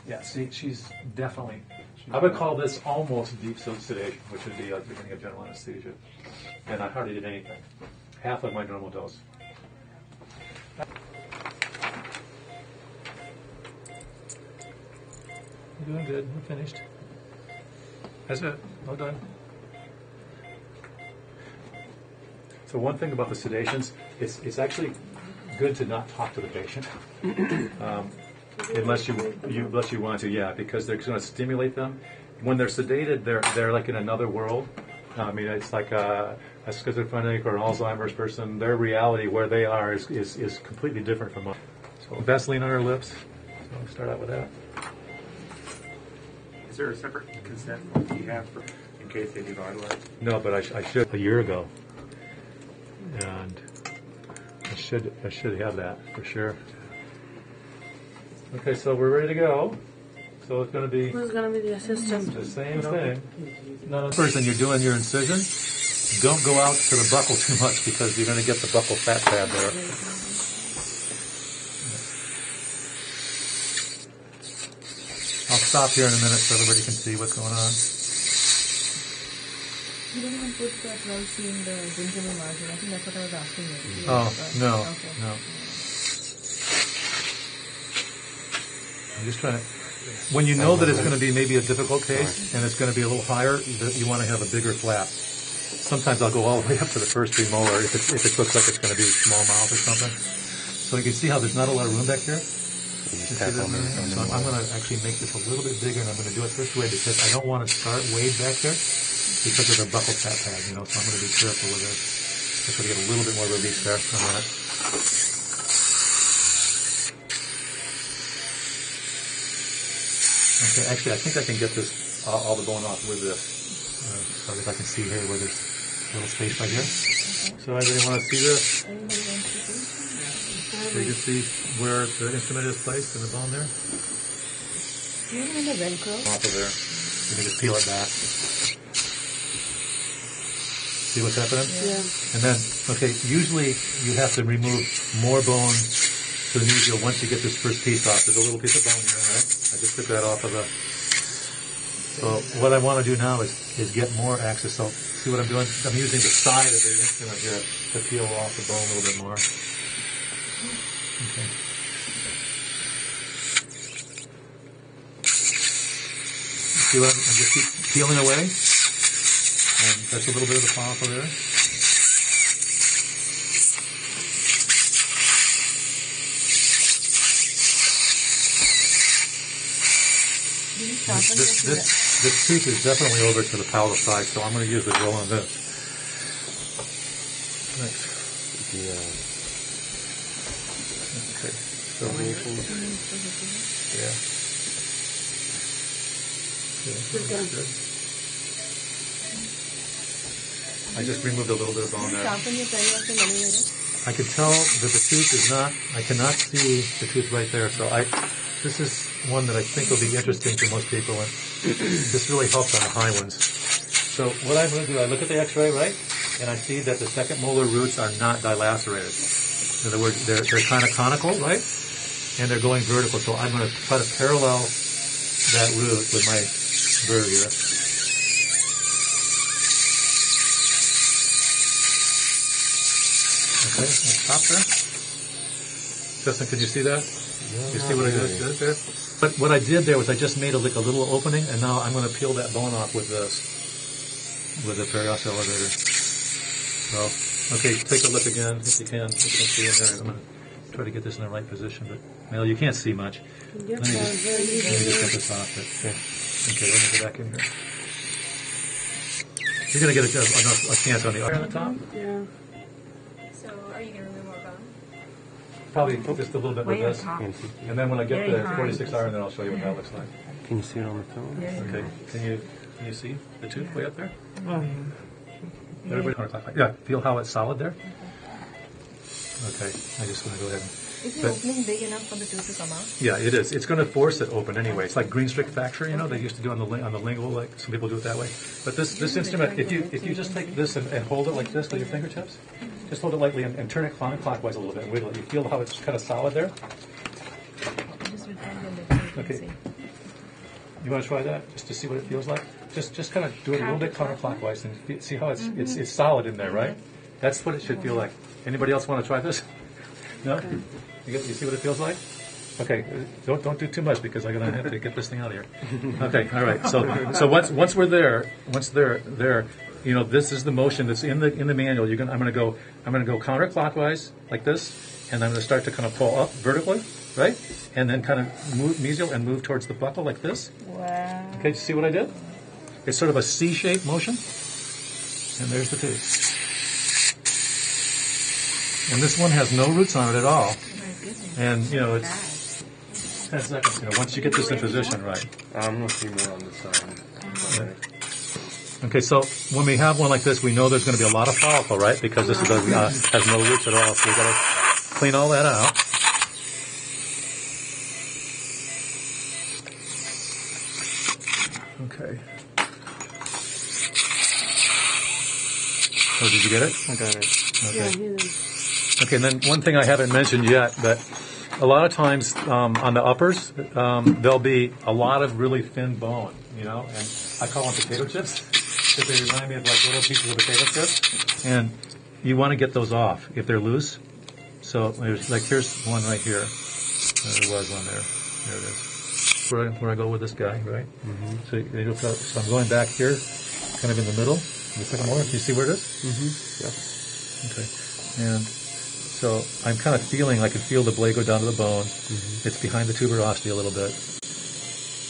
Yeah, see, she's definitely, I would call this almost deep sedation, which would be like the beginning of general anesthesia. And I hardly did anything. Half of my normal dose. You're doing good. We're finished. That's it. Well done. So one thing about the sedations, it's actually good to not talk to the patient, unless you want to. Yeah, because they're going to stimulate them. When they're sedated, they're like in another world. I mean, it's like a schizophrenic or an Alzheimer's person. Their reality, where they are, is completely different from us. So Vaseline on her lips. So I'll start out with that. Is there a separate consent form you have for, in case they devitalize? No, but I should a year ago, and I should have that for sure. Okay, so we're ready to go. So it's going to be. Who's going to be the assistant? The same thing. No, first, when you're doing your incision, don't go out to the buccal too much because you're going to get the buccal fat pad there. I'll stop here in a minute so everybody can see what's going on. You don't even put that rosy in the gingival margin. I think that's what I was asking you. Oh, no, okay. no. I'm just trying to... When you know that it's going to be maybe a difficult case and it's going to be a little higher, you want to have a bigger flap. Sometimes I'll go all the way up to the first premolar if it looks like it's going to be small mouth or something. So you can see how there's not a lot of room back here. So I'm going to actually make this a little bit bigger, and I'm going to do it this way because I don't want to start way back there because of the buccal fat pad, so I'm going to be careful with this. Just want to get a little bit more release there on that. Okay, actually, I think I can get this all the bone off with this. So if I can see here where there's a little space right here. Okay. So everybody want to see this? So you can see where the instrument is placed in the bone there. Do you have the Velcro? Off of there. You can just peel it back. See what's happening? Yeah. And then, okay, usually you have to remove more bone to the mesial once you get this first piece off. There's a little piece of bone here, right? I just took that off of the... So what I want to do now is get more access. So see what I'm doing? I'm using the side of the instrument here to peel off the bone a little bit more. Okay. See what I'm just keep peeling away. And touch a little bit of the follicle there. This tooth is definitely over to the palatal side, so I'm going to use the drill on this. Next. Okay. So yeah. Good. I just removed a little bit of bone there. I can tell that the tooth is not. I cannot see the tooth right there, so this is one that I think will be interesting to most people, and this really helps on the high ones. So what I'm going to do, I look at the x-ray, right, and I see that the second molar roots are not dilacerated. In other words, they're kind of conical, right, and they're going vertical, so I'm going to try to parallel that root with my burr here. Okay, stop there. Justin, can you see that? You see what I did there? But what I did there was I just made a little opening, and now I'm going to peel that bone off with this, with the perios elevator. So, okay, take a look again if you can see in there. I'm going to try to get this in the right position, but Mel, you can't see much. Let me just get this off. Okay, let me go back in here. You're going to get a chance on the top. Yeah. So, are you going to remove more bone? Probably just a little bit with this. And then when I get the 46 iron, then I'll show you what that looks like. Can you see it on the phone? Yeah. Okay. Can you see the tooth way up there? Everybody counterclockwise. Yeah. Feel how it's solid there? Okay. I just want to go ahead and... Is the opening big enough for the tooth to come out? Yeah, it is. It's going to force it open anyway. It's like green strict fracture, they used to do on the lingual, like some people do it that way. But this instrument, if you just take this and hold it like this with your fingertips, just hold it lightly and turn it counterclockwise a little bit and wiggle it. You feel how it's kind of solid there? Just return the lip. Okay. You want to try that just to see what it feels like? Just kind of do it a little bit counterclockwise and see how it's solid in there, right? That's what it should feel like. Anybody else want to try this? No? You see what it feels like? Okay, don't do too much because I'm gonna have to get this thing out of here. Okay, all right. So once we're there, you know, this is the motion that's in the manual. I'm gonna go counterclockwise like this, and I'm gonna start to kind of pull up vertically, right? And then kind of move mesial and move towards the buckle like this. Wow. Okay, see what I did? It's sort of a C-shaped motion, and there's the tooth. And this one has no roots on it at all. And you know it's 10 seconds. You know, once you get this in position, right? I'm going to see more on this side. Okay, so when we have one like this, we know there's going to be a lot of follicle, right? Because this has no roots at all. So we've got to clean all that out. Okay. Oh, did you get it? I got it. Okay. Okay, and then one thing I haven't mentioned yet, but a lot of times on the uppers, there'll be a lot of really thin bone, you know, and I call them potato chips because they remind me of like little pieces of potato chips, and you want to get those off if they're loose. So there's like here's one right here. There was one there. There it is. Where I go with this guy, right? Mm-hmm. So I'm going back here, kind of in the middle. The second molar. Can you see where it is? Mm-hmm. Yeah. Okay. And so I'm kind of feeling, I can feel the blade go down to the bone. Mm-hmm. It's behind the tuberosity a little bit.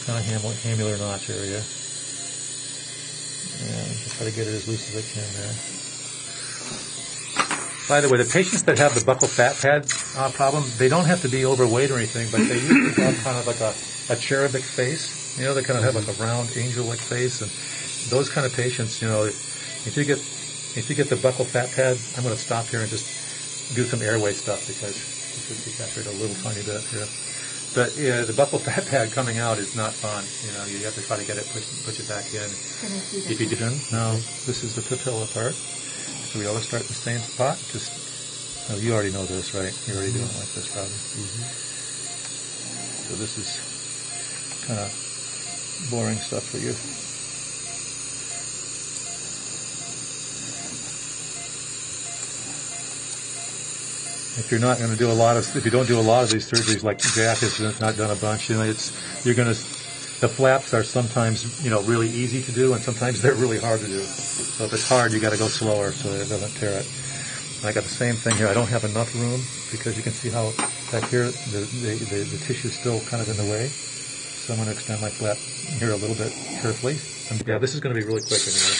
Kind of hamular notch area. And just try to get it as loose as I can there. By the way, the patients that have the buccal fat pad problem, they don't have to be overweight or anything, but they usually have kind of like a cherubic face. You know, they kind of have like a round angel-like face. And those kind of patients, you know, if you get the buccal fat pad, I'm going to stop here and just do some airway stuff because it should be saturated a little tiny bit here. But yeah, the buccal fat pad coming out is not fun. You know, you have to try to get it, push it back in. If you didn't, now this is the papilla part. So we always start in the same spot. Just, you already know this, right? You're already doing it like this, probably. Mm-hmm. So this is kind of boring stuff for you. If you don't do a lot of these surgeries, like Jack has not done a bunch, you know, the flaps are sometimes, you know, really easy to do, and sometimes they're really hard to do. So if it's hard, you got to go slower so that it doesn't tear it. And I got the same thing here. I don't have enough room because you can see how back here the tissue is still kind of in the way. So I'm going to extend my flap here a little bit carefully. And yeah, this is going to be really quick in here.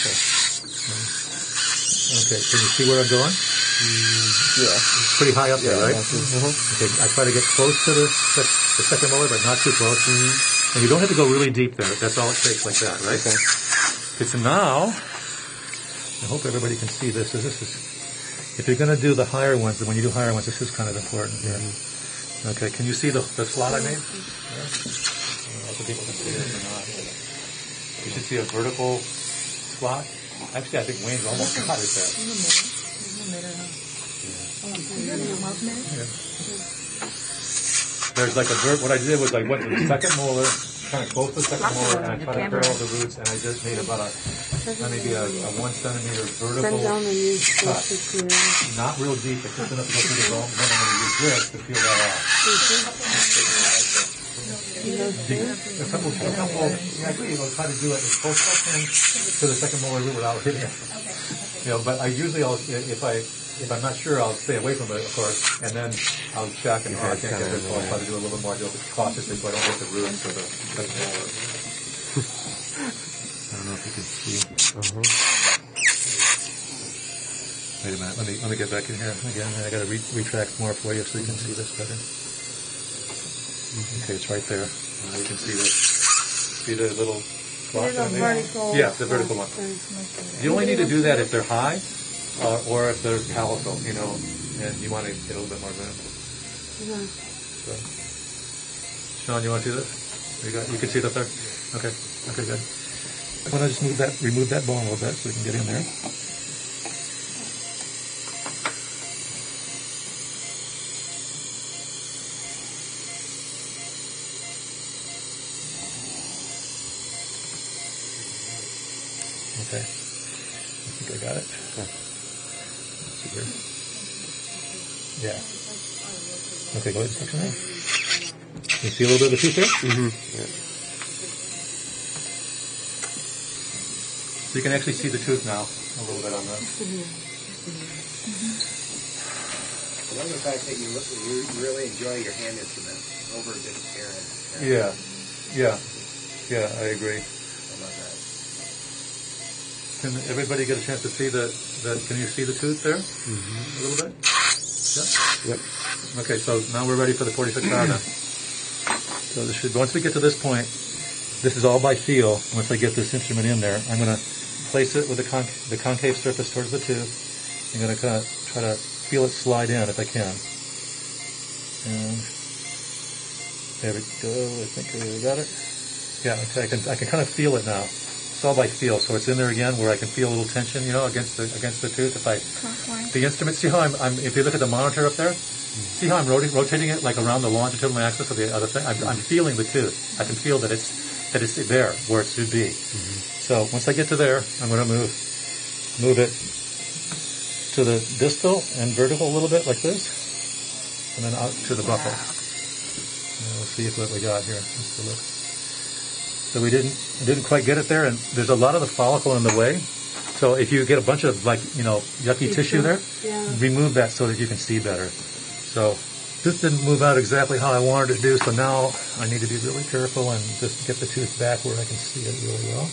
Okay, can you see where I'm going? Yeah. It's pretty high up there, right? Mm-hmm. Okay, I try to get close to the second molar, but not too close. Mm-hmm. And you don't have to go really deep there. That's all it takes, like that, right? Okay. So now, I hope everybody can see this. If you're going to do the higher ones, and when you do higher ones, this is kind of important here. Mm-hmm. Okay, can you see the slot I made? Yeah. I don't know if people can see this or not. You should see a vertical slot. Actually, I think Wayne's almost got it there. Yeah. There's like what I did was I went to the second molar, kind of close to the second molar, and I tried to parallel the roots, and I just made about maybe a 1 centimeter vertical cut. Not real deep, but just enough to go through the bone. Then I'm going to use this to peel that off. A couple, I agree, try to do it as close as I can to the second molar root without hitting it. You know, but if I'm not sure, I'll stay away from it, of course, and then I'll check, and if I can't get it, I'll try to do a little bit more cautiously so I don't hit the roots or the second molar. I don't know if you can see. Wait a minute, let me get back in here again. I got to retract more for you so you can see this better. Okay, it's right there. You can see see the little slot there? Yeah, the vertical one. You only need to do that if they're high. Or if they're calico, you know, and you want to get a little bit more room. Mm-hmm. So, Sean, you want to do this? You can see it up there? Okay, good. I want to just remove that bone a little bit so we can get in there. Okay. I think I got it. Let's see here. Yeah. Okay, go ahead and section there. You see a little bit of the tooth there? Mm-hmm. Yeah. So you can actually see the tooth now a little bit on this. I love the fact that you really enjoy your hand instrument over just staring. Yeah. Yeah. Yeah, I agree. I love that. Can everybody get a chance to see can you see the tooth there? Mm-hmm. A little bit? Yeah? Yep. Okay, so now we're ready for the 46R then. So this should, once we get to this point, this is all by feel. Once I get this instrument in there, I'm going to place it with the concave surface towards the tooth. I'm going to kind of try to feel it slide in if I can. And there we go. I think I got it. Yeah, okay, I can kind of feel it now. It's all by feel, so it's in there again where I can feel a little tension, against the tooth. The instrument, see how if you look at the monitor up there, see how I'm rotating it like around the longitudinal axis of the other thing? I'm feeling the tooth. I can feel that it's there where it should be. Mm-hmm. So once I get to there, I'm going to move it to the distal and vertical a little bit like this, and then out to the buccal. And we'll see what we got here. Let's take a look. So we didn't quite get it there, and there's a lot of the follicle in the way. So if you get a bunch of yucky tissue there, remove that so that you can see better. So this didn't move out exactly how I wanted it to do, so now I need to be really careful and just get the tooth back where I can see it really well.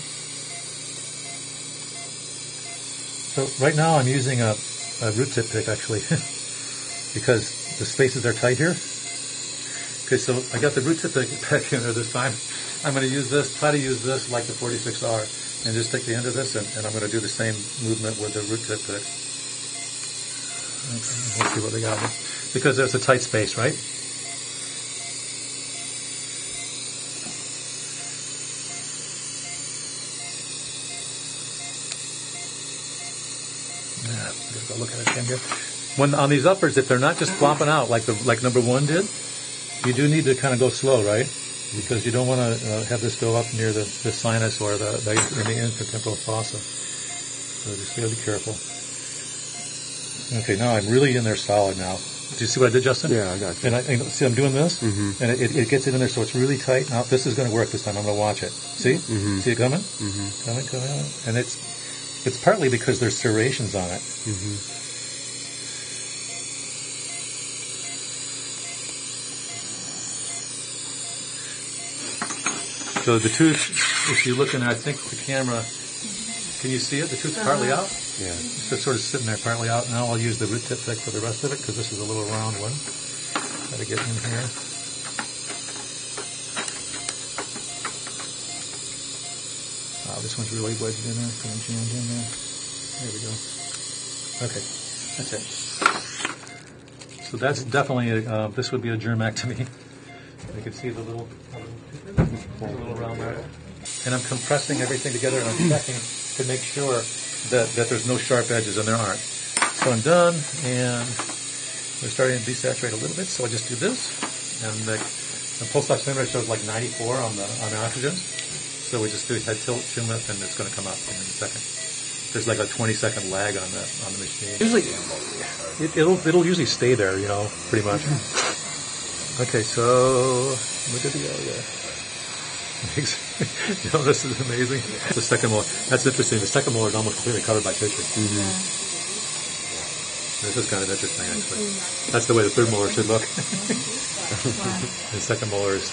So right now I'm using a root tip pick actually because the spaces are tight here. Okay, so I got the root tip pick back in there this time. I'm going to try to use this like the 46R, and just take the end of this, and I'm going to do the same movement with the root tip pick. Okay, let's see what they got here. Because there's a tight space, right? Yeah, I gotta go look at it again here. When on these uppers, if they're not just flopping out like number one did, you do need to kind of go slow, right? Because you don't want to have this go up near the sinus or in the intertemporal fossa. So just gotta be careful. Okay, now I'm really in there solid now. Do you see what I did, Justin? Yeah, I got you. And see, I'm doing this, and it gets it in there, so it's really tight. Now this is going to work this time. I'm going to watch it. See? Mm-hmm. See it coming? Mm-hmm. Coming, and it's partly because there's serrations on it. Mm-hmm. So the tooth, if you look in there, I think the camera, can you see it? The tooth's partly out? Yeah. It's just sort of sitting there partly out. Now I'll use the root tip pick for the rest of it because this is a little round one. Got to get in here. Wow, this one's really wedged in there. Kind of jammed in there. There we go. Okay, that's it. So that's definitely, this would be a germectomy. You can see the little round there. And I'm compressing everything together and I'm checking to make sure that there's no sharp edges, and there aren't. So I'm done, and we're starting to desaturate a little bit, so I just do this. And the pulse oximeter shows like 94 on the oxygen. So we just do head tilt, chin lift, and it's going to come up in a second. There's like a 20-second lag on the machine. Usually, it'll usually stay there, pretty much. Okay, so look at the area. This is amazing. The second molar. That's interesting. The second molar is almost completely covered by tissue. Mm-hmm. This is kind of interesting, actually. That's the way the third molar should look. The second molar is...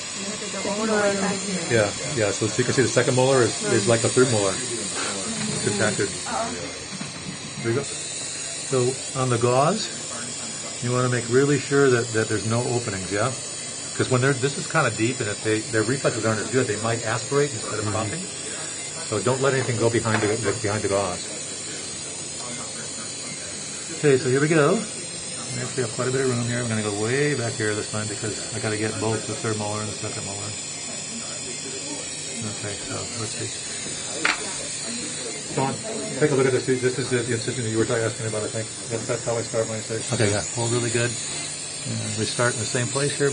Yeah. So you can see the second molar is like the third molar. It's contracted. There you go. So on the gauze, you want to make really sure that there's no openings, yeah? Because when this is kind of deep, and if their reflexes aren't as good, they might aspirate instead of popping. So don't let anything go behind the gauze. Okay, so here we go. We actually have quite a bit of room here. I'm going to go way back here this time because I got to get both the third molar and the second molar. Okay, so let's see. John, take a look at this. This is the incision that you were asking about, I think. That's how I start my incision. Okay, yeah. Hold really good. And we start in the same place here.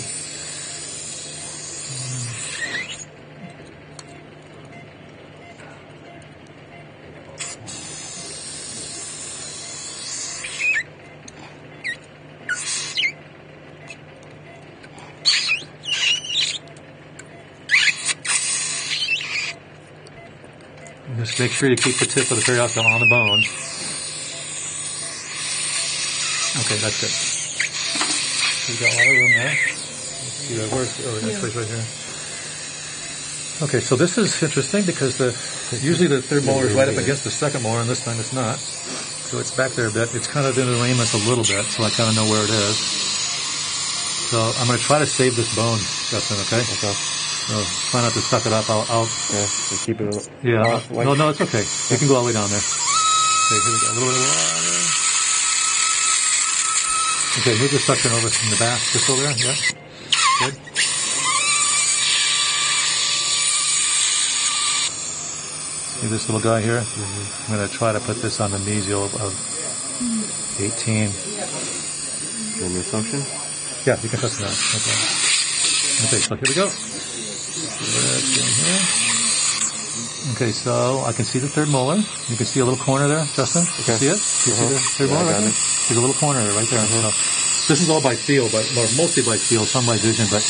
Just make sure you keep the tip of the periostal on the bone. Okay, that's good. We've got a lot of room there. Let's see the X-ray's right here. Okay, so this is interesting because usually the third molar is right up against the second molar, and this time it's not. So it's back there a bit. It's kind of in the ramus a little bit, so I kind of know where it is. So I'm going to try to save this bone, Justin, okay? Okay. So try not to suck it up. I'll so keep it No, it's okay. You can go all the way down there. Okay, here we go. A little bit of water. Okay, move the suction over from the back. Just over there. Yeah. Good. See this little guy here? I'm going to try to put this on the mesial of 18. And the suction? Yeah, you can touch that. Okay. Okay, so here we go. Okay, so I can see the third molar. You can see a little corner there, Justin. You see it? You see the third molar right there? There's a little corner right there. So this is all by feel, or mostly by feel, some by vision. But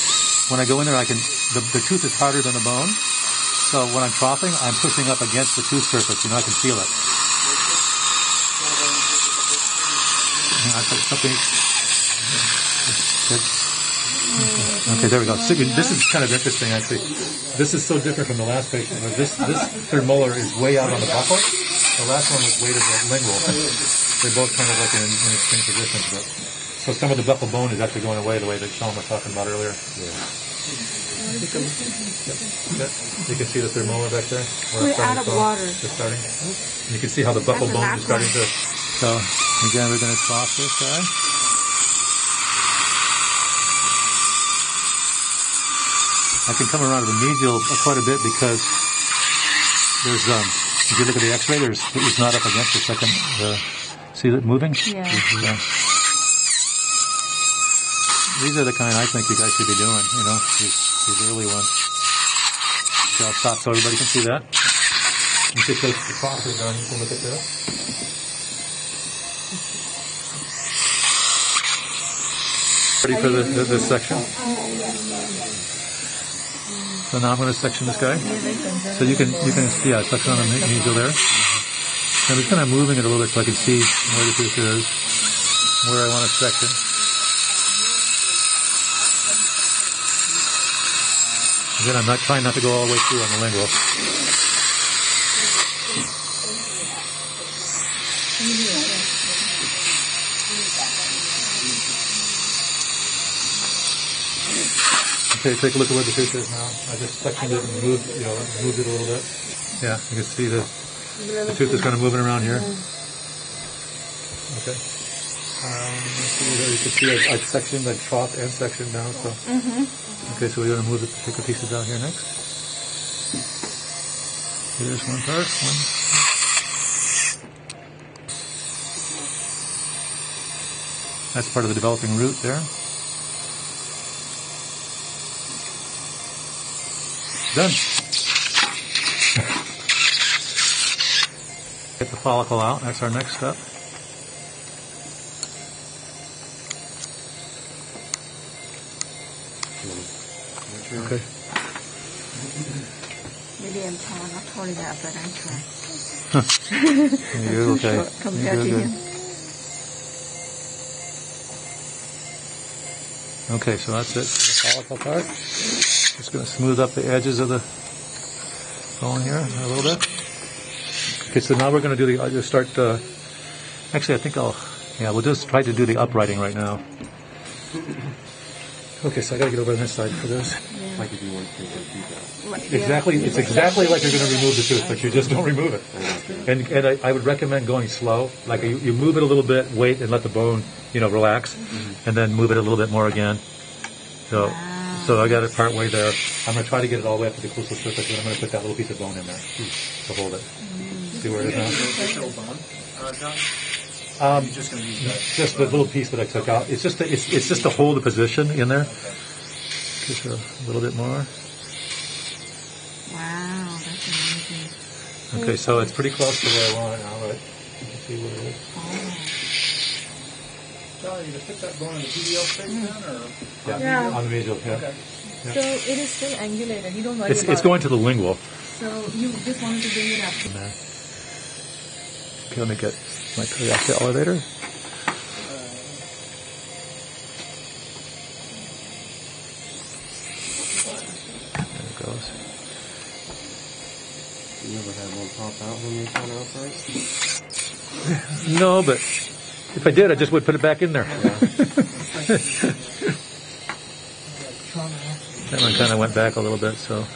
when I go in there, the tooth is harder than the bone. So when I'm troughing, I'm pushing up against the tooth surface. You know, I can feel it. Okay, there we go. So this is kind of interesting, actually. This is so different from the last patient. This third molar is way out on the buccal. The last one was way to the lingual. They're both kind of like in extreme positions. But, so some of the buccal bone is actually going away the way that Sean was talking about earlier. Yeah. You can see the third molar back there. We're out of water. Just starting. And you can see how the buccal bone is starting to... So, again, we're going to trough this guy. I can come around to the mesial quite a bit because there's, if you look at the X-ray, it's not up against the second, see it moving? Yeah. Yeah. These are the kind I think you guys should be doing, you know, these early ones. Okay, I'll stop so everybody can see that. You can take the trough is done, you can look at this. Ready for this section? So now I'm going to section this guy. So you can see, section on the mesial there. I'm just kind of moving it a little bit so I can see where the tooth is, where I want to section. Again, I'm not trying not to go all the way through on the lingual. Okay, take a look at where the tooth is now. I just sectioned it and moved it a little bit. Yeah, you can see the tooth is kind of moving around here. Okay. You can see I sectioned, I trough and sectioned now. So. Okay, so we're going to move the particular pieces out here next. Here's one part. That's part of the developing root there. Done. Get the follicle out. That's our next step. Okay. Maybe I'm tall, not tall enough, but I'm tall. You're okay. Short compared to him. Okay, so that's it. The follicle part. Just going to smooth up the edges of the bone here a little bit. Okay, so now we're going to do I'll just start, actually I think we'll just try to do the uprighting right now. Okay, so I got to get over on this side for this. Like if you want to take the teeth out. Exactly, it's exactly like you're going to remove the tooth, but you just don't remove it. And I would recommend going slow. Like you move it a little bit, wait, and let the bone, relax, and then move it a little bit more again. So I got it part way there. I'm going to try to get it all the way up to the occlusal surface, and I'm going to put that little piece of bone in there to hold it. See where it is now? You're just going to use that. Just the little piece that I took out. It's just to hold the position in there. Just a little bit more. Wow, that's amazing. Okay, so it's pretty close to where I want it now, right? You can see where it is. Charlie, you put that bone in the PDL space then, or? Yeah, on the mesial, yeah. Okay. Yeah. So it is still angulated. You don't worry about It's going to the lingual. So you just wanted to bring it up. Okay, let me get my Toyota elevator. There it goes. You never had one pop out when you trying to operate? No, but if I did, I just would put it back in there. That one kind of went back a little bit, so.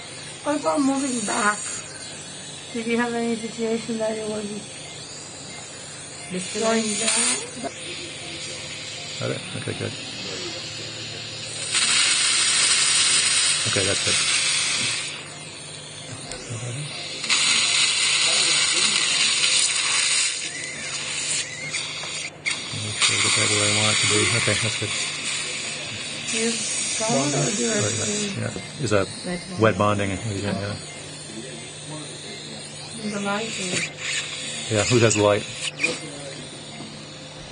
What about moving back? Did you have any situation that it was going down? Got it? Okay, good. Okay, that's it. Make sure I get that where I want it to be. Okay, that's good. Yeah. Is a wet bonding. Yeah. The light is... Yeah, who has the light?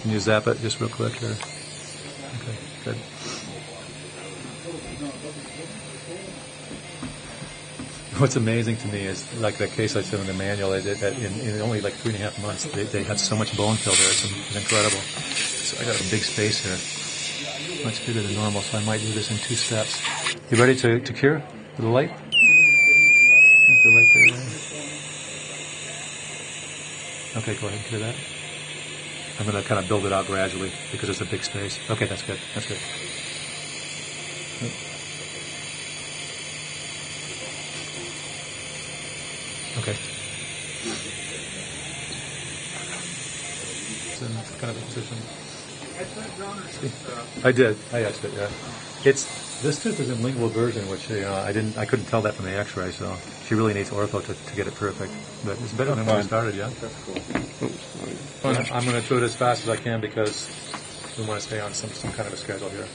Can you zap it just real quick? Or? Okay, good. What's amazing to me is, like that case I said in the manual, that in only like 3.5 months, they had so much bone fill there. It's incredible. So I got a big space here. Much bigger than normal, so I might do this in 2 steps. You ready to cure with the light? The light there. Okay, go ahead and cure that. I'm going to kind of build it out gradually because it's a big space. Okay, that's good. That's good. Okay. It's in kind of a position. I did. I asked it. Yeah. This tooth is in lingual version, which I couldn't tell that from the X-ray. So she really needs ortho to get it perfect. But it's better than when I started. Yeah. That's cool. I'm going to do it as fast as I can because we want to stay on some kind of a schedule here.